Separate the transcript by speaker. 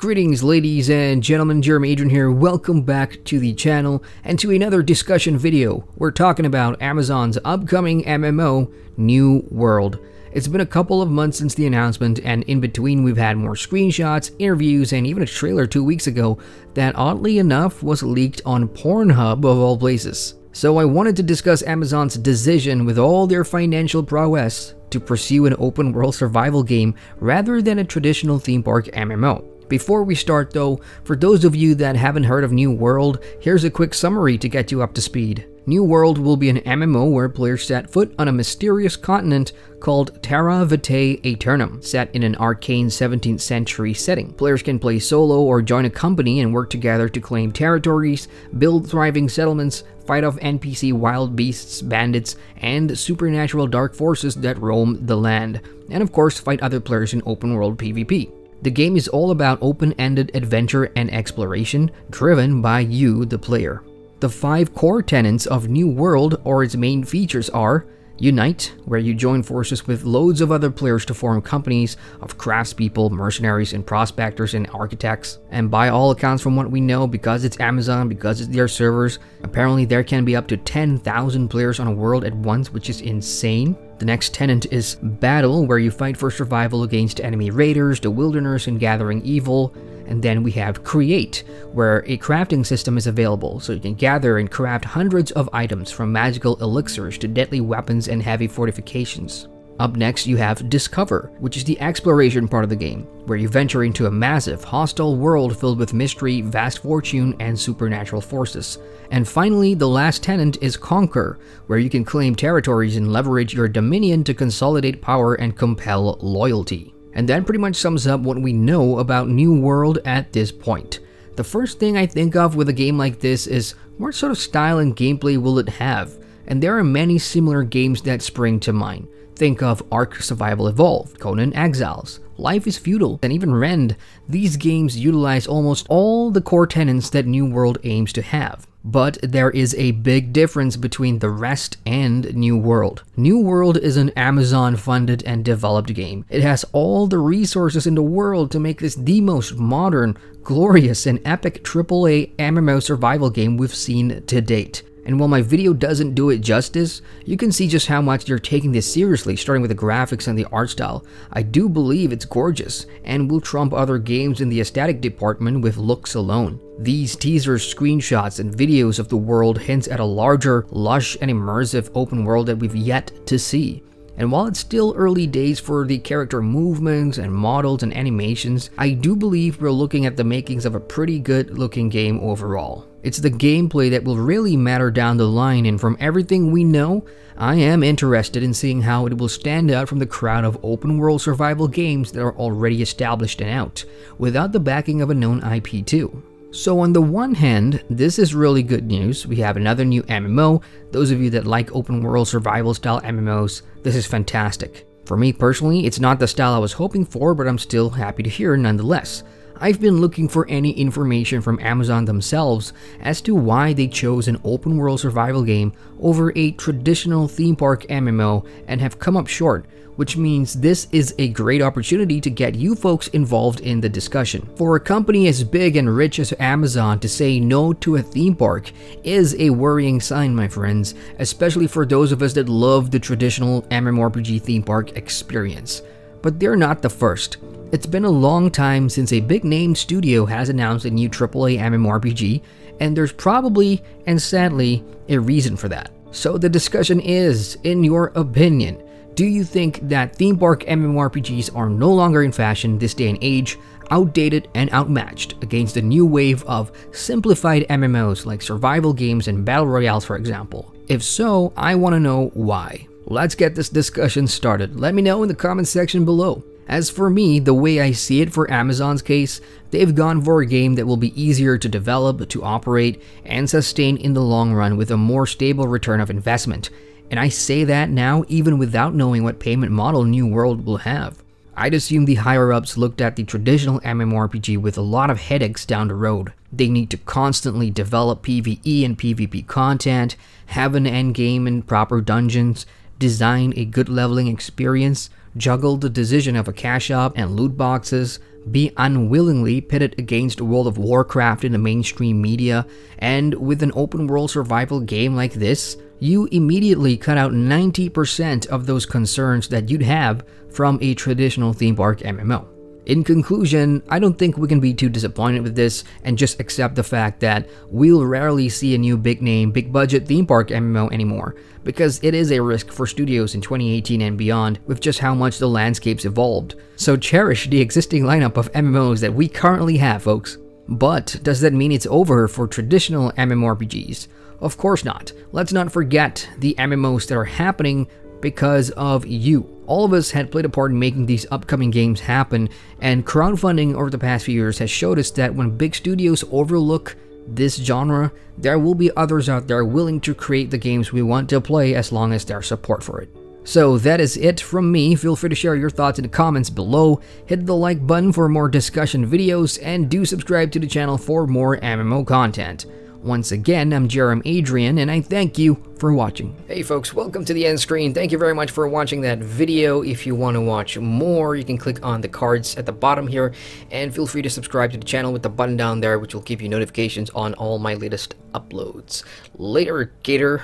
Speaker 1: Greetings ladies and gentlemen, Adrian here. Welcome back to the channel and to another discussion video. We're talking about Amazon's upcoming MMO, New World. It's been a couple of months since the announcement, and in between we've had more screenshots, interviews, and even a trailer 2 weeks ago that oddly enough was leaked on Pornhub of all places. So I wanted to discuss Amazon's decision with all their financial prowess to pursue an open world survival game rather than a traditional theme park MMO. Before we start though, for those of you that haven't heard of New World, here's a quick summary to get you up to speed. New World will be an MMO where players set foot on a mysterious continent called Terra Vitae Aeternum, set in an arcane 17th century setting. Players can play solo or join a company and work together to claim territories, build thriving settlements, fight off NPC wild beasts, bandits, and supernatural dark forces that roam the land, and of course fight other players in open world PvP. The game is all about open-ended adventure and exploration, driven by you, the player. The 5 core tenets of New World, or its main features, are Unite, where you join forces with loads of other players to form companies of craftspeople, mercenaries, and prospectors and architects. And by all accounts from what we know, because it's Amazon, because it's their servers, apparently there can be up to 10,000 players on a world at once, which is insane. The next tenet is Battle, where you fight for survival against enemy raiders, the wilderness, and gathering evil. And then we have Create, where a crafting system is available, so you can gather and craft hundreds of items from magical elixirs to deadly weapons and heavy fortifications. Up next you have Discover, which is the exploration part of the game, where you venture into a massive, hostile world filled with mystery, vast fortune, and supernatural forces. And finally, the last tenet is Conquer, where you can claim territories and leverage your dominion to consolidate power and compel loyalty. And that pretty much sums up what we know about New World at this point. The first thing I think of with a game like this is what sort of style and gameplay will it have? And there are many similar games that spring to mind. Think of Ark Survival Evolved, Conan Exiles, Life is Feudal, and even Rend. These games utilize almost all the core tenets that New World aims to have. But there is a big difference between the rest and New World. New World is an Amazon-funded and developed game. It has all the resources in the world to make this the most modern, glorious, and epic AAA MMO survival game we've seen to date. And while my video doesn't do it justice, you can see just how much they're taking this seriously, starting with the graphics and the art style. I do believe it's gorgeous, and will trump other games in the aesthetic department with looks alone. These teasers, screenshots, and videos of the world hints at a larger, lush, and immersive open world that we've yet to see. And while it's still early days for the character movements and models and animations, I do believe we're looking at the makings of a pretty good looking game overall. It's the gameplay that will really matter down the line, and from everything we know, I am interested in seeing how it will stand out from the crowd of open world survival games that are already established and out, without the backing of a known IP too. So on the one hand, this is really good news. We have another new MMO. Those of you that like open world survival style MMOs, this is fantastic. For me personally, it's not the style I was hoping for, but I'm still happy to hear nonetheless. I've been looking for any information from Amazon themselves as to why they chose an open world survival game over a traditional theme park MMO and have come up short, which means this is a great opportunity to get you folks involved in the discussion. For a company as big and rich as Amazon to say no to a theme park is a worrying sign, my friends, especially for those of us that love the traditional MMORPG theme park experience. But they're not the first. It's been a long time since a big-name studio has announced a new AAA MMORPG, and there's probably, and sadly, a reason for that. So the discussion is, in your opinion, do you think that theme park MMORPGs are no longer in fashion this day and age, outdated and outmatched against the new wave of simplified MMOs like survival games and battle royales, for example? If so, I want to know why. Let's get this discussion started. Let me know in the comment section below. As for me, the way I see it for Amazon's case, they've gone for a game that will be easier to develop, to operate, and sustain in the long run with a more stable return of investment. And I say that now even without knowing what payment model New World will have. I'd assume the higher-ups looked at the traditional MMORPG with a lot of headaches down the road. They need to constantly develop PvE and PvP content, have an endgame and proper dungeons, design a good leveling experience, juggle the decision of a cash up and loot boxes, be unwillingly pitted against World of Warcraft in the mainstream media, and with an open world survival game like this, you immediately cut out 90% of those concerns that you'd have from a traditional theme park MMO. In conclusion, I don't think we can be too disappointed with this and just accept the fact that we'll rarely see a new big name, big budget theme park MMO anymore, because it is a risk for studios in 2018 and beyond with just how much the landscape's evolved. So cherish the existing lineup of MMOs that we currently have, folks. But does that mean it's over for traditional MMORPGs? Of course not. Let's not forget the MMOs that are happening because of you. All of us had played a part in making these upcoming games happen, and crowdfunding over the past few years has showed us that when big studios overlook this genre, there will be others out there willing to create the games we want to play as long as there's support for it. So that is it from me. Feel free to share your thoughts in the comments below, hit the like button for more discussion videos, and do subscribe to the channel for more MMO content. Once again, I'm Adrian, and I thank you for watching. Hey folks, welcome to the end screen. Thank you very much for watching that video. If you want to watch more, you can click on the cards at the bottom here, and feel free to subscribe to the channel with the button down there, which will give you notifications on all my latest uploads. Later, Gator.